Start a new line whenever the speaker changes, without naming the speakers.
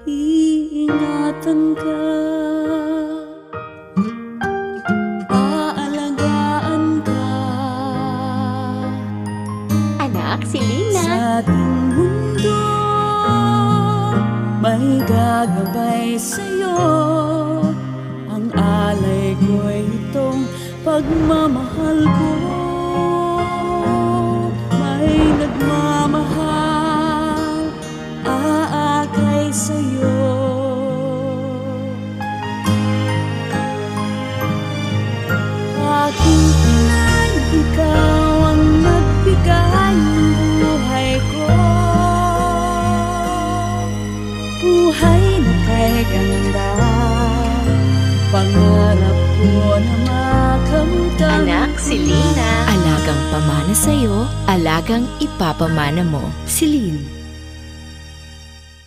Iingatan ka, aalagaan ka.
Anak, si Lina.
Sa ating mundo, may gagabay sa'yo. Ang alay ko'y itong pagmamahal ko. May nagmamahal, aakay sa'yo. Aking inay, ikaw ang nagbigay ng buhay ko. Buhay na kay ganda, pangarap ko na makamtan.
Anak, si Lina.
Alagang pamana sa'yo, alagang ipapamana mo. Si Lin.